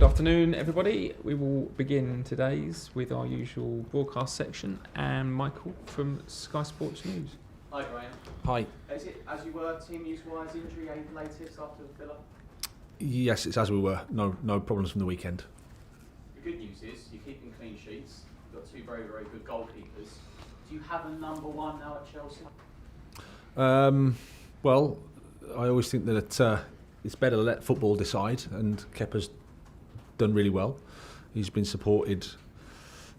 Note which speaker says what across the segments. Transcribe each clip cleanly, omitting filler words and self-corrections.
Speaker 1: afternoon, everybody. We will begin today's with our usual broadcast section and Michael from Sky Sports News.
Speaker 2: Hi, Graham.
Speaker 3: Hi.
Speaker 2: Is it as you were, team news-wise, injury aid latest after Villa?
Speaker 3: Yes, it's as we were. No problems from the weekend.
Speaker 2: The good news is you're keeping clean sheets. You've got two very, very good goalkeepers. Do you have a number one now at Chelsea?
Speaker 3: Well, I always think that it's better to let football decide, and Kepa's done really well. He's been supported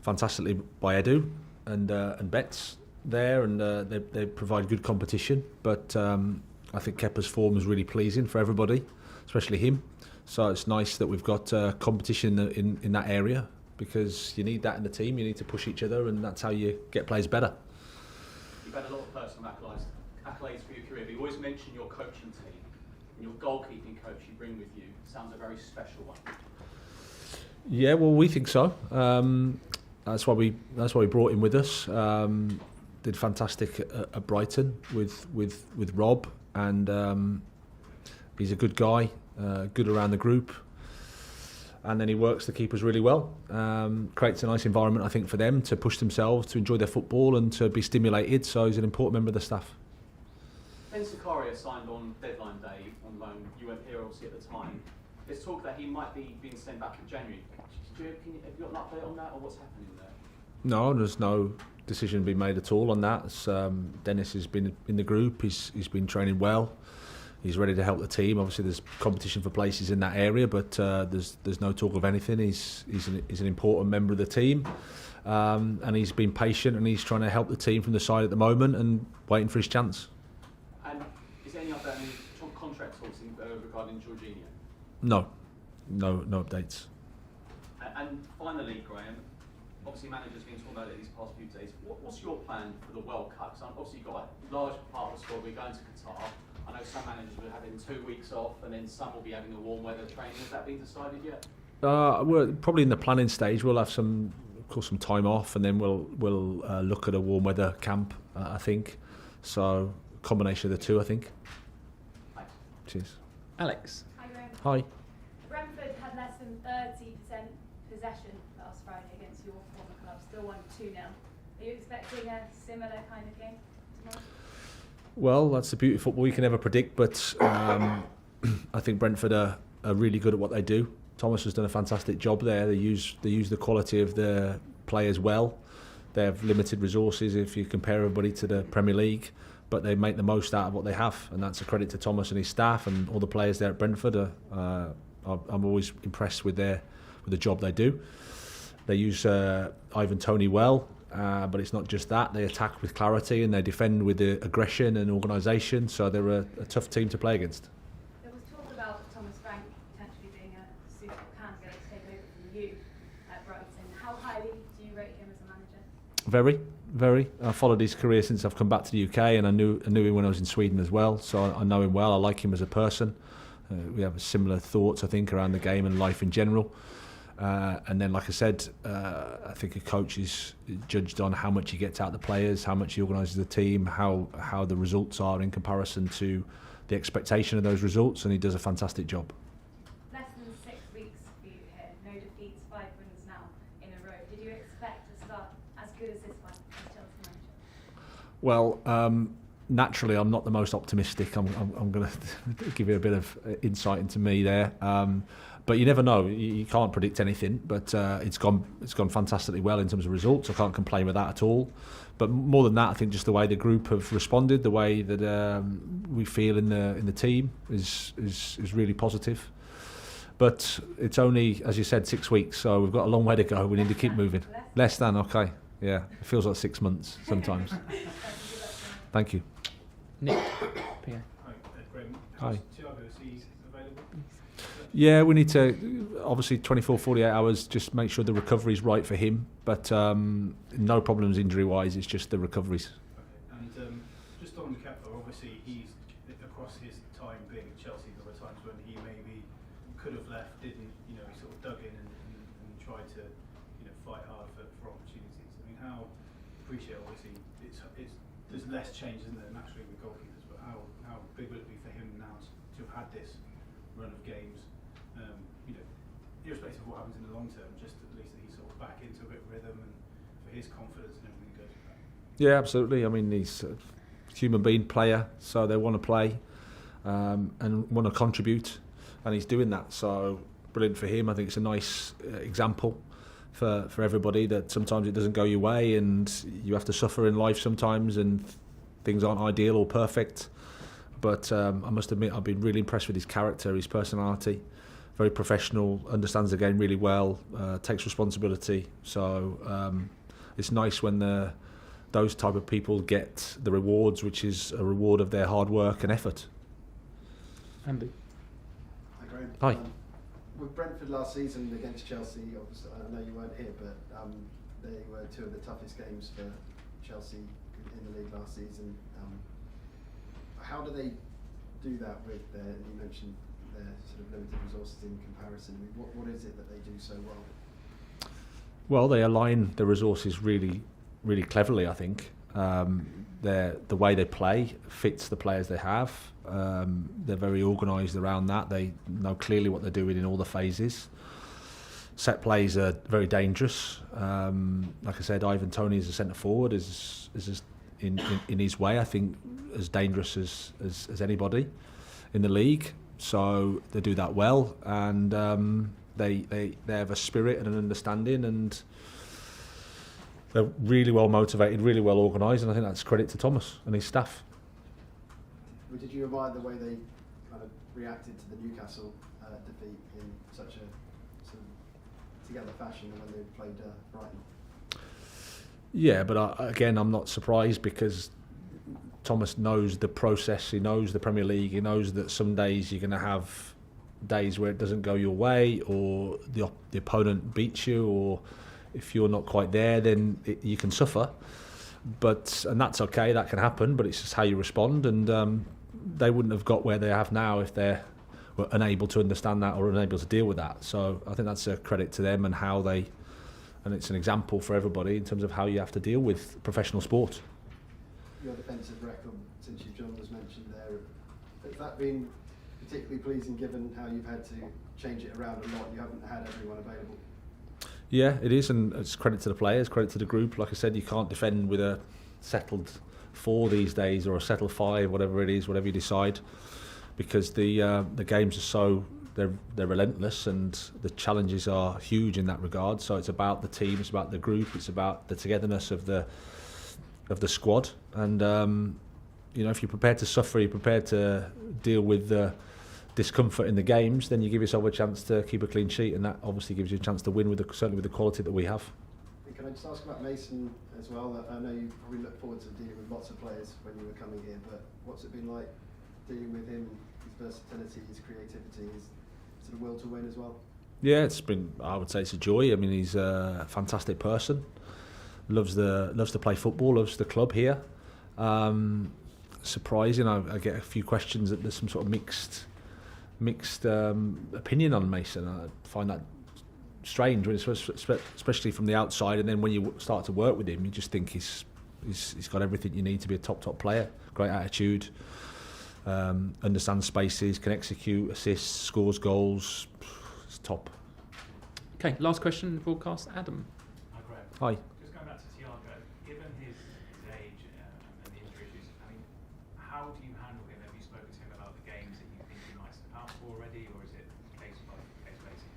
Speaker 3: fantastically by Edu and Betts there, and they provide good competition. But I think Kepa's form is really pleasing for everybody, especially him. So it's nice that we've got competition in that area, because you need that in the team. You need to push each other, and that's how you get players better.
Speaker 2: You've had a lot of personal accolades for your career, but you always mention your coaching team and your goalkeeping coach you bring with you. Sounds a very special one.
Speaker 3: Yeah, well, we think so. That's why we brought him with us. Did fantastic at Brighton with Rob, and he's a good guy, good around the group, and then he works the keepers really well. Creates a nice environment, I think, for them to push themselves, to enjoy their football, and to be stimulated. So he's an important member of the staff.
Speaker 2: Ben Sakaria signed on deadline day on loan. You weren't here obviously at the time. There's talk that he might be being sent back in January. Have you got an update on that, or what's happening there?
Speaker 3: No, there's no decision been made at all on that. Dennis has been in the group. He's been training well. He's ready to help the team. Obviously, there's competition for places in that area, but there's no talk of anything. He's an important member of the team, and he's been patient, and he's trying to help the team from the side at the moment and waiting for his chance.
Speaker 2: And is there any update on any contract talks regarding Jorginho?
Speaker 3: No updates.
Speaker 2: And finally, Graham, obviously managers been talking about it these past few days. What's your plan for the World Cup? So obviously you've got a large part of the squad. We're going to Qatar. I know some managers will be having 2 weeks off, and then some will be having a warm weather training. Has that been decided yet?
Speaker 3: We're probably in the planning stage. We'll have some time off, and then we'll look at a warm weather camp. I think so. Combination of the two, I think.
Speaker 2: Thanks.
Speaker 3: Cheers.
Speaker 1: Alex.
Speaker 4: Hi, Graham.
Speaker 3: Hi.
Speaker 4: Brentford had less than 30% possession last Friday against your former club, still won 2-0. Are you expecting a similar kind of game tomorrow?
Speaker 3: Well, that's the beauty of football. You can never predict, but I think Brentford are really good at what they do. Thomas has done a fantastic job there. They use the quality of the players well. They have limited resources if you compare everybody to the Premier League, but they make the most out of what they have, and that's a credit to Thomas and his staff and all the players there at Brentford. I'm always impressed with the job they do. They use Ivan Toney well, but it's not just that. They attack with clarity and they defend with the aggression and organisation. So they're a tough team to play against.
Speaker 4: There was talk about Thomas Frank potentially being a suitable candidate to take over from you at Brighton. How highly do you rate him as a manager? Very. I followed his career since I've come back to the UK, and I knew him when I was in Sweden as well. So I know him well. I like him as a person. We have similar thoughts, I think, around the game and life in general. And then, like I said, I think a coach is judged on how much he gets out of the players, how much he organises the team, how the results are in comparison to the expectation of those results, and he does a fantastic job. Less than 6 weeks for you here, no defeats, 5 wins now in a row. Did you expect to start as good as this one as Chelsea manager?
Speaker 3: Well, naturally, I'm not the most optimistic. I'm going to give you a bit of insight into me there. But you never know. You can't predict anything. But it's gone fantastically well in terms of results. I can't complain with that at all. But more than that, I think just the way the group have responded, the way that we feel in the team is really positive. But it's only, as you said, 6 weeks. So we've got a long way to go. We need to keep moving. Less than, okay. Yeah, it feels like 6 months sometimes. Thank you.
Speaker 1: Nick. PA.
Speaker 5: Hi, Graham.
Speaker 3: Hi.
Speaker 5: Thiago, is he available?
Speaker 3: Yeah, we need to, obviously 24, 48 hours, just make sure the recovery's right for him. But no problems injury-wise, it's just the recoveries.
Speaker 5: Okay. And just on Kepa, obviously he's, across his time being at Chelsea, there were times when he maybe could have left, didn't, he sort of dug in and tried to, fight hard for opportunities. I mean, how, appreciate obviously, there's less change, isn't there, naturally with goalkeepers, but how big would it be for him now to have had this run of games, irrespective of what happens in the long term, just at least that he's sort of back into a bit of rhythm and for his confidence and everything that goes with that?
Speaker 3: Yeah, absolutely. I mean, he's a human being player, so they want to play and want to contribute, and he's doing that. So brilliant for him. I think it's a nice example for everybody that sometimes it doesn't go your way and you have to suffer in life sometimes and things aren't ideal or perfect. But I must admit, I've been really impressed with his character, his personality. Very professional, understands the game really well, takes responsibility. So it's nice when those type of people get the rewards, which is a reward of their hard work and effort.
Speaker 1: Andy.
Speaker 6: Hi, Graham.
Speaker 3: Hi.
Speaker 6: With Brentford last season against Chelsea, obviously, I know you weren't here, but they were two of the toughest games for Chelsea in the league last season. How do they do that with their, you mentioned their sort of limited resources in comparison? I mean, what is it that they do so well?
Speaker 3: Well, they align the resources really, really cleverly, I think. The way they play fits the players they have. They're very organised around that. They know clearly what they're doing in all the phases. Set plays are very dangerous. Like I said, Ivan Toney as a centre forward is just in his way, I think, as dangerous as anybody in the league. So they do that well, and they have a spirit and an understanding, and they're really well motivated, really well organised, and I think that's credit to Thomas and his staff.
Speaker 6: But did you admire the way they kind of reacted to the Newcastle defeat in such a sort of together fashion when they played Brighton?
Speaker 3: Yeah, but again, I'm not surprised because Thomas knows the process, he knows the Premier League, he knows that some days you're going to have days where it doesn't go your way, or the opponent beats you, or if you're not quite there, then you can suffer. And that's okay, that can happen, but it's just how you respond, and they wouldn't have got where they have now if they were unable to understand that or unable to deal with that. So I think that's a credit to them and how they, and it's an example for everybody in terms of how you have to deal with professional sport.
Speaker 6: Your defensive record, since John was mentioned there, has that been particularly pleasing given how you've had to change it around a lot? You haven't had everyone available.
Speaker 3: Yeah, it is, and it's credit to the players, credit to the group. Like I said, you can't defend with a settled 4 these days or a settled 5, whatever it is, whatever you decide, because the games are so they're relentless and the challenges are huge in that regard. So it's about the team, it's about the group, it's about the togetherness of the squad, and if you're prepared to suffer, you're prepared to deal with the discomfort in the games, then you give yourself a chance to keep a clean sheet, and that obviously gives you a chance to win certainly with the quality that we have.
Speaker 6: Can I just ask about Mason as well? I know you probably look forward to dealing with lots of players when you were coming here, but what's it been like dealing with him, his versatility, his creativity, his sort of will to win as well? Yeah,
Speaker 3: I would say it's a joy. I mean, he's a fantastic person, loves to play football, loves the club here. Surprising, I get a few questions that there's some sort of mixed opinion on Mason. I find that strange, especially from the outside, and then when you start to work with him, you just think he's got everything you need to be a top player. Great attitude, understands spaces, can execute, assists, scores goals. It's top.
Speaker 1: Okay, last question in the broadcast, Adam.
Speaker 7: Hi, Graham.
Speaker 3: Hi.
Speaker 7: Just going back to Thiago, given his age and the injury issues, I mean, how do you handle him? Have you spoken to him about the games that you think he might step out for already, or is it case by case basis?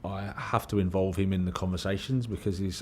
Speaker 3: I have to involve him in the conversations because he's